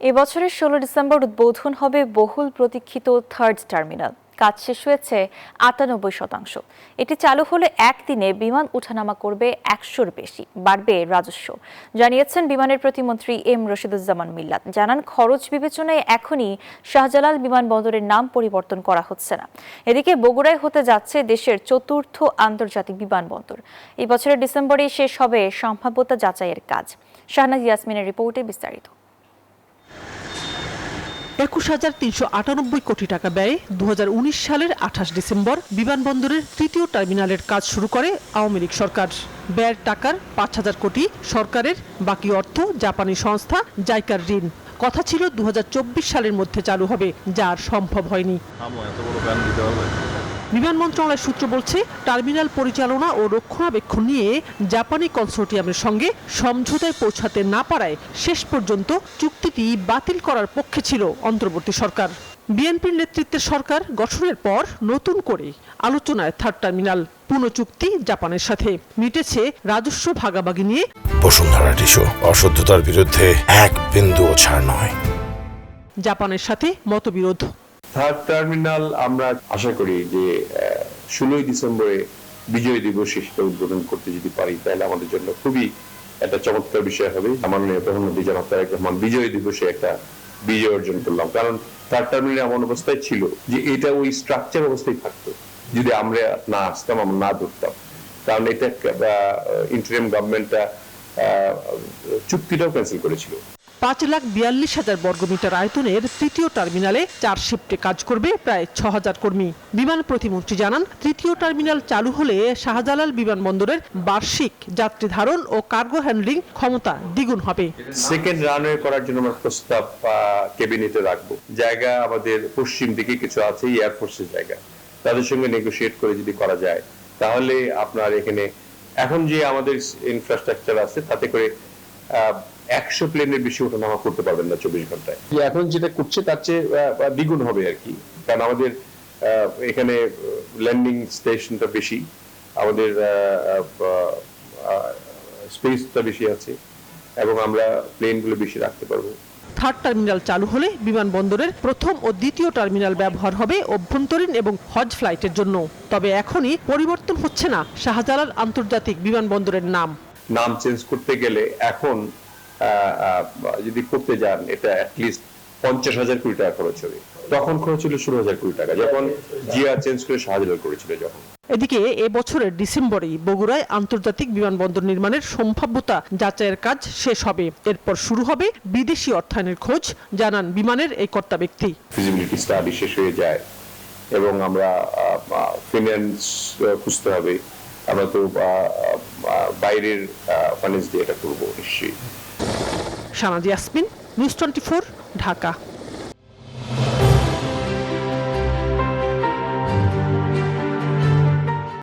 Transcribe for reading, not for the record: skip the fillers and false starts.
এবছরের ১৬ ডিসেম্বর উদ্বোধন হবে বহুল প্রতীক্ষিত থার্ড টার্মিনাল। কাজ শেষ হয়েছে ৯৮%। এটি চালু হলে একদিনে বিমান ওঠানামা করবে ১০০-র বেশি, বাড়বে রাজস্ব, জানিয়েছেন বিমানের প্রতিমন্ত্রী এম রশিদুজ্জামান মিল্লাত। জানান, খরচ বিবেচনায় এখনই শাহজালাল বিমানবন্দরের নাম পরিবর্তন করা হচ্ছে না। এদিকে বগুড়ায় হতে যাচ্ছে দেশের ৪র্থ আন্তর্জাতিক বিমানবন্দর। এই বছরের ডিসেম্বরেই শেষ হবে সম্ভাব্যতা যাচাইয়ের কাজ। শাহনাজ ইয়াসমিনের রিপোর্টে বিস্তারিত। ২১,৩৯৮ কোটি টাকা ব্যয়ে ২০১৯ সালের ২৮ ডিসেম্বর বিমানবন্দরের তৃতীয় টার্মিনালের কাজ শুরু করে আওয়ামী লীগ সরকার। ব্যয়ের টাকার ৫,০০০ কোটি সরকারের, বাকি অর্থ জাপানি সংস্থা জাইকার ঋণ। কথা ছিল ২০২৪ সালের মধ্যে চালু হবে, যা আর সম্ভব হয়নি। বিমান মন্ত্রণালয়ের সূত্র বলছে, টার্মিনাল পরিচালনা ও রক্ষণাবেক্ষণ নিয়ে জাপানি কনসোর্টিয়ামের সঙ্গে সমঝোতায় পৌঁছাতে না পারায় শেষ পর্যন্ত চুক্তিটি বাতিল করার পক্ষে ছিল অন্তর্বর্তী সরকার। বিএনপির নেতৃত্বের সরকার গঠনের পর নতুন করে আলোচনায় থার্ড টার্মিনাল। পুনঃচুক্তি জাপানের সাথে, মিটেছে রাজস্ব ভাগাভাগি নিয়ে। বসুন্ধরা টিস্যু, অশুদ্ধতার বিরুদ্ধে এক বিন্দুও ছাড় নয়। জাপানের সাথে মতবিরোধ। থার্ড টার্মিনাল আমরা আশা করি যে ১৬ ডিসেম্বরে বিজয় দিবসে সেটা উদ্বোধন করতে যদি পারি, তাহলে আমাদের জন্য খুবই একটা চমৎকার বিষয় হবে। মাননীয় প্রধানমন্ত্রী জনাব তারেক রহমান বিজয় দিবসে একটা বিজয় অর্জন করলাম, কারণ থার্ড টার্মিনাল এমন অবস্থায় ছিল যে এটা ওই স্ট্রাকচার অবস্থায় থাকতো যদি আমরা না আসতাম, আমরা না ধরতাম। কারণ এটা ইন্টারিম গভর্নমেন্টটা চুক্তিটাও ক্যান্সেল করেছিল। ৫,৪২,০০০ বর্গমিটার আয়তনের তৃতীয় টার্মিনালে ৪ শিফটে কাজ করবে প্রায় ৬,০০০ কর্মী। বিমান প্রতিমন্ত্রী জানান, তৃতীয় টার্মিনাল চালু হলে শাহজালাল বিমানবন্দরের বার্ষিক যাত্রী ধারণ ও কার্গো হ্যান্ডলিং ক্ষমতা দ্বিগুণ হবে। সেকেন্ড রানওয়ে করার জন্য আমরা প্রস্তাব ক্যাবিনেটে রাখবো। জায়গা আমাদের পশ্চিম দিকে কিছু আছে, এয়ারফোর্সের জায়গা, তাদের সঙ্গে নেগোশিয়েট করে যদি করা যায়, তাহলে আপনার এখানে এখন যে আমাদের ইনফ্রাস্ট্রাকচার আছে তাতে করে ১০০ প্লেনের বেশি ওঠানামা করতে পারবেন না ২৪ ঘন্টায়। এখন যেটা করছে তার চেয়ে দ্বিগুণ হবে আর কি, কারণ আমাদের এখানে ল্যান্ডিং স্টেশনটা বেশি, আমাদের স্পেসটা বেশি আছে এবং আমরা প্লেনগুলো বেশি রাখতে পারবো। থার্ড টার্মিনাল চালু হলে বিমানবন্দরের প্রথম ও দ্বিতীয় টার্মিনাল ব্যবহার হবে অভ্যন্তরীণ এবং হজ ফ্লাইটের জন্য। তবে এখনই পরিবর্তন হচ্ছে না শাহজালাল আন্তর্জাতিক বিমানবন্দরের নাম চেঞ্জ করতে গেলে এখন যদি করতে যান, এটা অ্যাটলিস্ট ৫০,০০০ কোটি টাকা খরচ হবে। তখন খরচ ছিল ১৬,০০০ কোটি টাকা, যখন জিয়া চেঞ্জ করে শাহজালাল করেছিল যখন। এদিকে এবছরের ডিসেম্বরেই বগুড়ায় আন্তর্জাতিক বিমানবন্দর নির্মাণের সম্ভাব্যতা যাচাইয়ের কাজ শেষ হবে। এরপর শুরু হবে বিদেশি অর্থায়নের খোঁজ, জানান বিমানের এই কর্তা ব্যক্তি। ফিজিবিলিটি স্টাডি শেষ হয়ে যায় এবং আমরা ফিন্যান্স খুঁজতে হবে। আমরা তো বাইরের ফাইন্যান্স দিয়ে এটা করবো নিশ্চয়ই। শাহনাজ ইয়াসমিন, নিউজ 24, ঢাকা।